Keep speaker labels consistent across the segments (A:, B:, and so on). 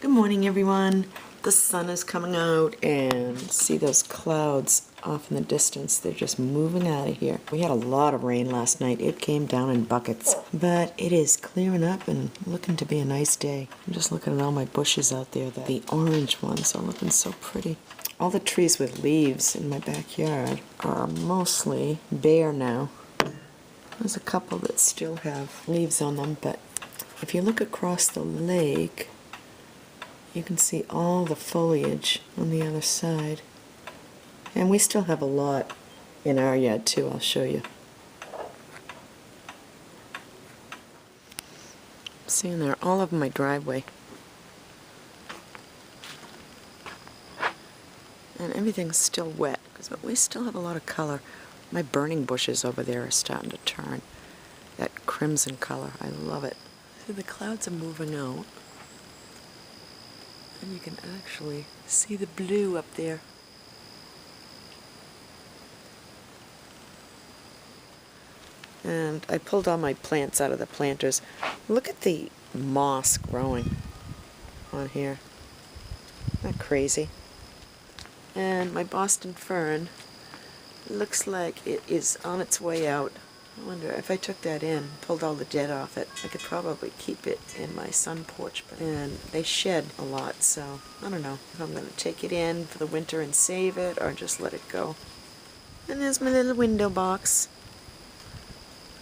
A: Good morning, everyone. The sun is coming out, and see those clouds off in the distance. They're just moving out of here. We had a lot of rain last night. It came down in buckets, but it is clearing up and looking to be a nice day. I'm just looking at all my bushes out there. The orange ones are looking so pretty. All the trees with leaves in my backyard are mostly bare now. There's a couple that still have leaves on them, but if you look across the lake, you can see all the foliage on the other side. And we still have a lot in our yard too, I'll show you. Seeing there all over my driveway. And everything's still wet, but we still have a lot of color. My burning bushes over there are starting to turn that crimson color. I love it. See, the clouds are moving out. And you can actually see the blue up there. And I pulled all my plants out of the planters. Look at the moss growing on here. Isn't that crazy? And my Boston fern looks like it is on its way out. I wonder if I took that in, pulled all the dead off it, I could probably keep it in my sun porch. And they shed a lot, so I don't know if I'm going to take it in for the winter and save it or just let it go. And there's my little window box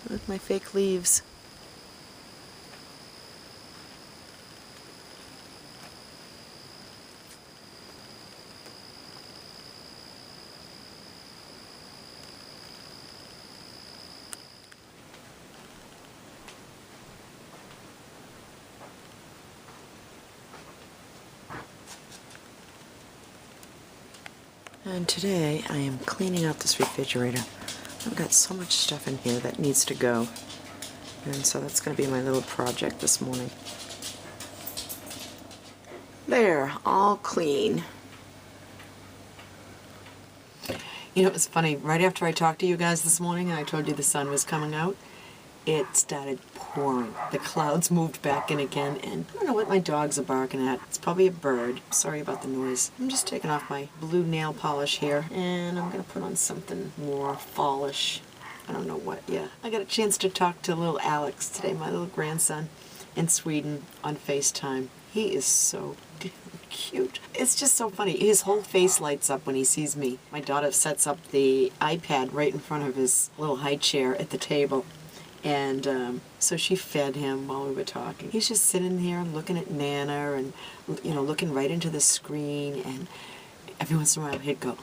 A: with my fake leaves. And today I am cleaning out this refrigerator. I've got so much stuff in here that needs to go. And so that's going to be my little project this morning. There, all clean. You know, it's funny, right after I talked to you guys this morning and I told you the sun was coming out, it started pouring. The clouds moved back in again, and I don't know what my dogs are barking at. It's probably a bird. Sorry about the noise. I'm just taking off my blue nail polish here, and I'm going to put on something more fallish. I don't know what yet. I got a chance to talk to little Alex today, my little grandson, in Sweden on FaceTime. He is so damn cute. It's just so funny. His whole face lights up when he sees me. My daughter sets up the iPad right in front of his little high chair at the table. And so she fed him while we were talking. He's just sitting here looking at Nana and, you know, looking right into the screen. And every once in a while he'd go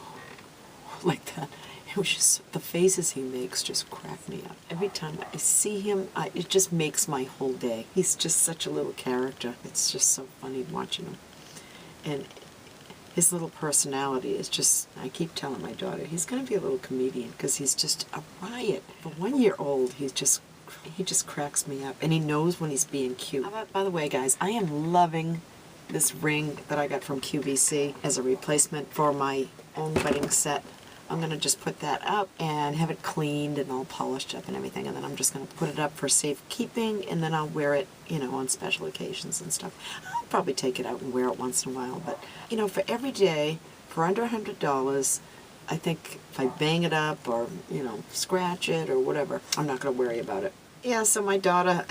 A: like that. It was just, the faces he makes just crack me up. Every time I see him, it just makes my whole day. He's just such a little character. It's just so funny watching him. And his little personality is just, I keep telling my daughter, he's going to be a little comedian because he's just a riot. For 1 year old, he just cracks me up. And he knows when he's being cute. By the way, guys, I am loving this ring that I got from QVC as a replacement for my own wedding set. I'm going to just put that up and have it cleaned and all polished up and everything, and then I'm just going to put it up for safekeeping, and then I'll wear it, you know, on special occasions and stuff. I'll probably take it out and wear it once in a while, but, you know, for every day, for under $100, I think if I bang it up or, you know, scratch it or whatever, I'm not going to worry about it. Yeah, so my daughter,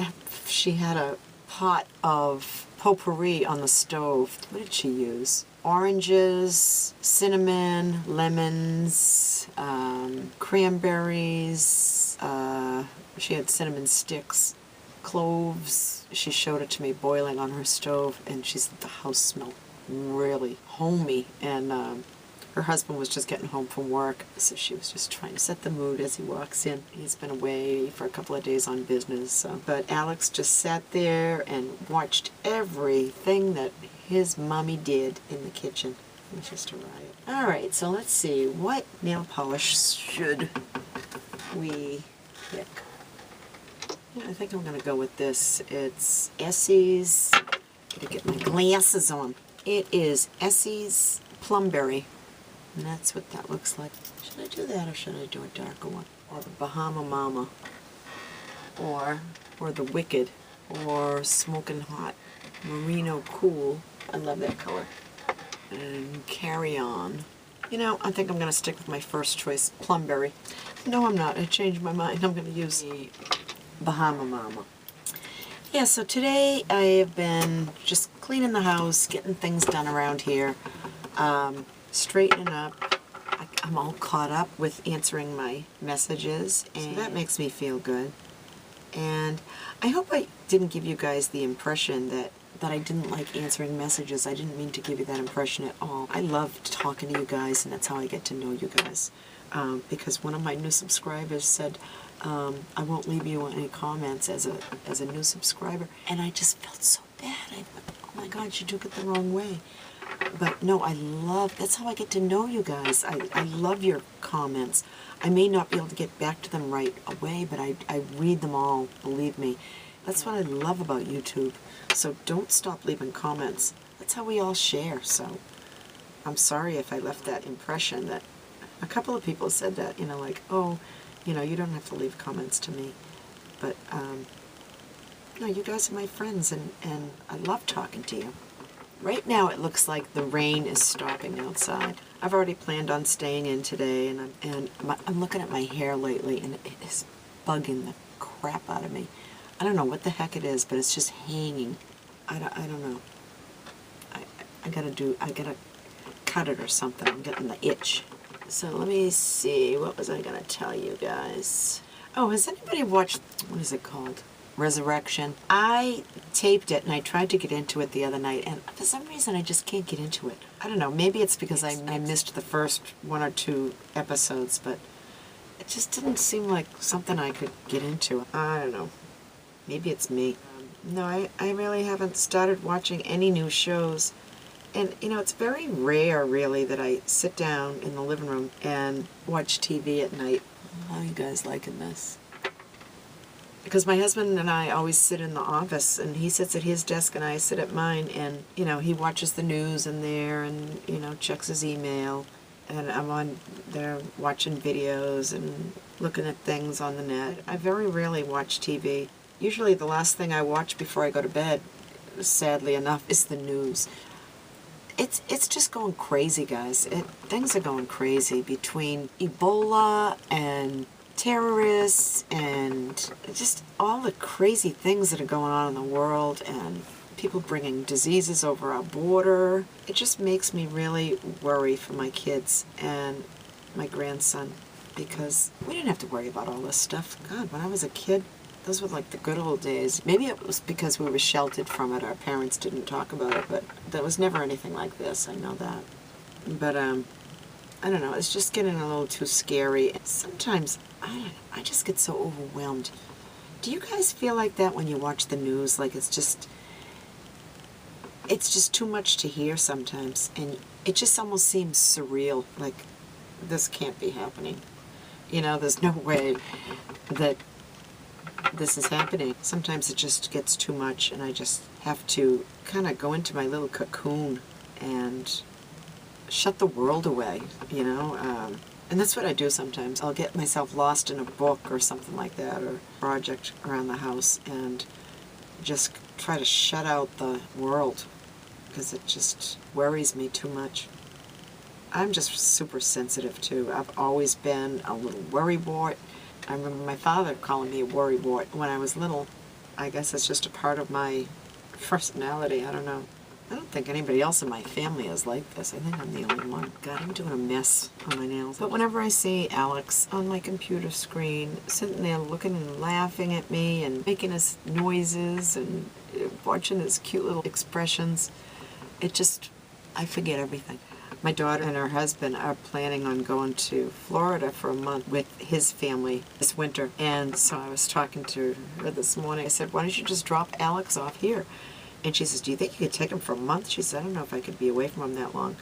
A: she had a pot of potpourri on the stove. What did she use? Oranges, cinnamon, lemons, cranberries, she had cinnamon sticks, cloves. She showed it to me boiling on her stove, and she said the house smelled really homey, and her husband was just getting home from work, so she was just trying to set the mood as he walks in. He's been away for a couple of days on business, so. But Alex just sat there and watched everything that his mommy did in the kitchen. It was just a riot. Alright, so let's see, what nail polish should we pick? Yeah, I think I'm going to go with this. It's Essie's, gotta get my glasses on. It is Essie's Plumberry. And that's what that looks like. Should I do that or should I do a darker one? Or the Bahama Mama? Or the Wicked? Or Smoking Hot? Merino Cool. I love that color. And Carry On. You know, I think I'm going to stick with my first choice, Plumberry. No, I'm not. I changed my mind. I'm going to use the Bahama Mama. Yeah, so today I have been just cleaning the house, getting things done around here, straightening up. I'm all caught up with answering my messages, and so that makes me feel good. And I hope I didn't give you guys the impression that I didn't like answering messages. I didn't mean to give you that impression at all. I love talking to you guys, and that's how I get to know you guys. Because one of my new subscribers said, I won't leave you any comments as a new subscriber. And I just felt so bad. I thought, oh my God, she took it the wrong way. But no, that's how I get to know you guys. I love your comments. I may not be able to get back to them right away, but I read them all, believe me. That's what I love about YouTube. So don't stop leaving comments. That's how we all share. So I'm sorry if I left that impression that a couple of people said that, you know, like, oh, you know, you don't have to leave comments to me. But, no, you guys are my friends, and I love talking to you. Right now it looks like the rain is stopping outside. I've already planned on staying in today, and I'm looking at my hair lately, and it is bugging the crap out of me. I don't know what the heck it is, but it's just hanging. I don't know. I gotta cut it or something. I'm getting the itch. So let me see, what was I gonna tell you guys? Oh, has anybody watched, what is it called? Resurrection. I taped it and I tried to get into it the other night, and for some reason I just can't get into it. I don't know, maybe it's because I missed the first 1 or 2 episodes, but it just didn't seem like something I could get into. I don't know. Maybe it's me. No, I really haven't started watching any new shows. And, you know, it's very rare, really, that I sit down in the living room and watch TV at night. How are you guys liking this? Because my husband and I always sit in the office, and he sits at his desk and I sit at mine, and, you know, he watches the news in there and, you know, checks his email, and I'm on there watching videos and looking at things on the net. I very rarely watch TV. Usually the last thing I watch before I go to bed, sadly enough, is the news. It's just going crazy, guys. Things are going crazy between Ebola and terrorists and just all the crazy things that are going on in the world, and people bringing diseases over our border. It just makes me really worry for my kids and my grandson, because we didn't have to worry about all this stuff. God, when I was a kid, those were like the good old days. Maybe it was because we were sheltered from it. Our parents didn't talk about it, but there was never anything like this. I know that. But, I don't know. It's just getting a little too scary. Sometimes, I just get so overwhelmed. Do you guys feel like that when you watch the news? Like it's just too much to hear sometimes. And it just almost seems surreal. Like, this can't be happening. You know, there's no way that this is happening. Sometimes it just gets too much, and I just have to kind of go into my little cocoon and shut the world away, you know. And that's what I do sometimes. I'll get myself lost in a book or something like that, or project around the house, and just try to shut out the world, because it just worries me too much. I'm just super sensitive too. I've always been a little worrywart. I remember my father calling me a worrywart when I was little. I guess it's just a part of my personality. I don't know. I don't think anybody else in my family is like this. I think I'm the only one. God, I'm doing a mess on my nails. But whenever I see Alex on my computer screen, sitting there looking and laughing at me and making his noises and watching his cute little expressions, I forget everything. My daughter and her husband are planning on going to Florida for a month with his family this winter. And so I was talking to her this morning. I said, why don't you just drop Alex off here? And she says, do you think you could take him for a month? She said, I don't know if I could be away from him that long.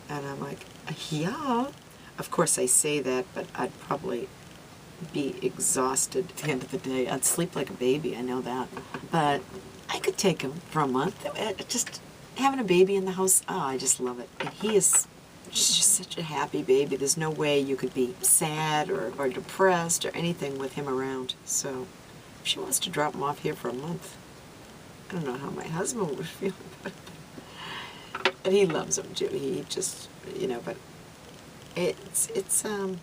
A: And I'm like, yeah. Of course I say that, but I'd probably be exhausted at the end of the day. I'd sleep like a baby, I know that. But I could take him for a month. Just having a baby in the house, oh, I just love it. And he is just such a happy baby. There's no way you could be sad or depressed or anything with him around. So if she wants to drop him off here for a month, I don't know how my husband would feel, but, and he loves them too. He just, you know, but it's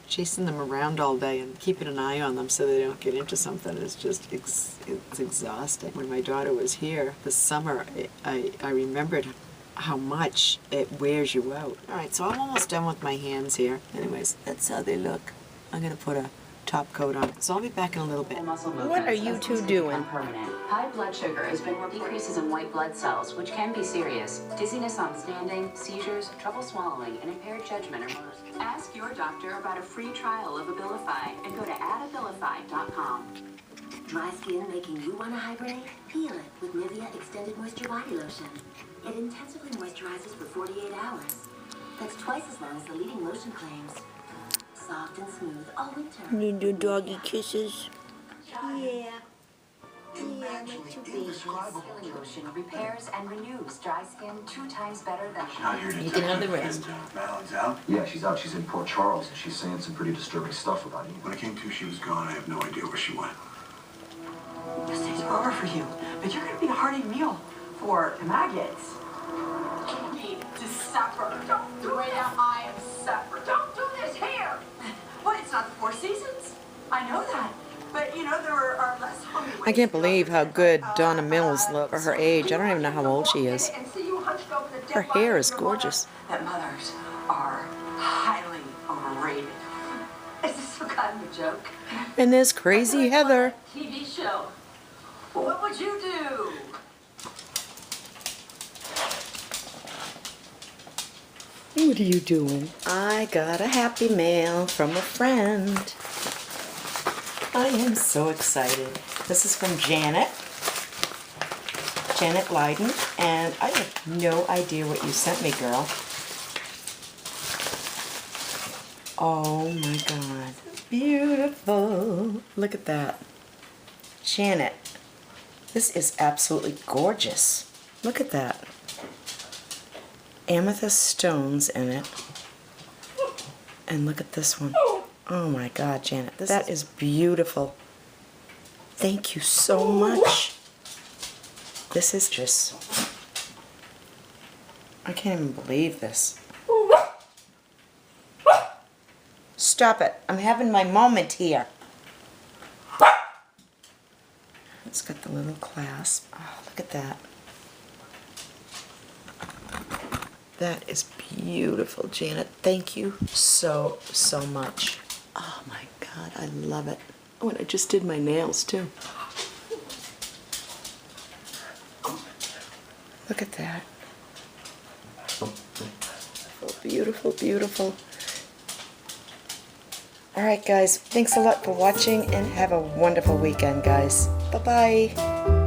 A: chasing them around all day and keeping an eye on them so they don't get into something is just it's exhausting. When my daughter was here this summer, I remembered how much it wears you out. All right, so I'm almost done with my hands here. Anyways, that's how they look. I'm gonna put a top coat on. So I'll be back in a little bit.
B: What are you two doing?
C: High blood sugar has been decreases in white blood cells, which can be serious. Dizziness on standing, seizures, trouble swallowing, and impaired judgment are most. Ask your doctor about a free trial of Abilify and go to addabilify.com.
D: Dry skin making you want to hibernate? Peel it with Nivea Extended Moisture Body Lotion. It intensively moisturizes for 48 hours. That's twice as long as the leading lotion claims. Soft and smooth all winter.
B: You do doggy kisses?
D: Yeah. Yeah, my two babies.
C: Healing lotion repairs and renews dry skin 2 times better than.
B: You can have the rest.
E: Madeline's out?
F: Yeah, she's out. She's in Port Charles, and she's saying some pretty disturbing stuff about you.
E: When I came to, she was gone. I have no idea where she went.
G: This days are over for you, but you're going to be a hearty meal for the maggots. You need to suffer. Don't do it. I am suffer. Don't do this here. What? It's not the Four Seasons. I know that. But, you know, there are less hungry ways.
A: I can't believe how good Donna Mills looks for her age. I don't even know how old she is.
G: And see you hunched over the dead
A: Her
G: body
A: hair
G: of
A: is
G: your
A: gorgeous.
G: mother. That mothers are highly overrated. Is this some kind of a joke?
A: And there's Crazy Heather.
G: TV show. What would you do?
A: What are you doing? I got a happy mail from a friend. I am so excited. This is from Janet Leyden, and I have no idea what you sent me, girl. Oh my God, beautiful. Look at that. Janet, this is absolutely gorgeous. Look at that. Amethyst stones in it. And look at this one. Oh my God, Janet, that is beautiful. Thank you so much. This is just, I can't even believe this. Stop it. I'm having my moment here. It's got the little clasp. Oh, look at that. That is beautiful, Janet. Thank you so, so much. Oh my God, I love it. Oh, and I just did my nails too. Look at that. Oh, beautiful, beautiful. All right, guys. Thanks a lot for watching and have a wonderful weekend, guys. Bye-bye.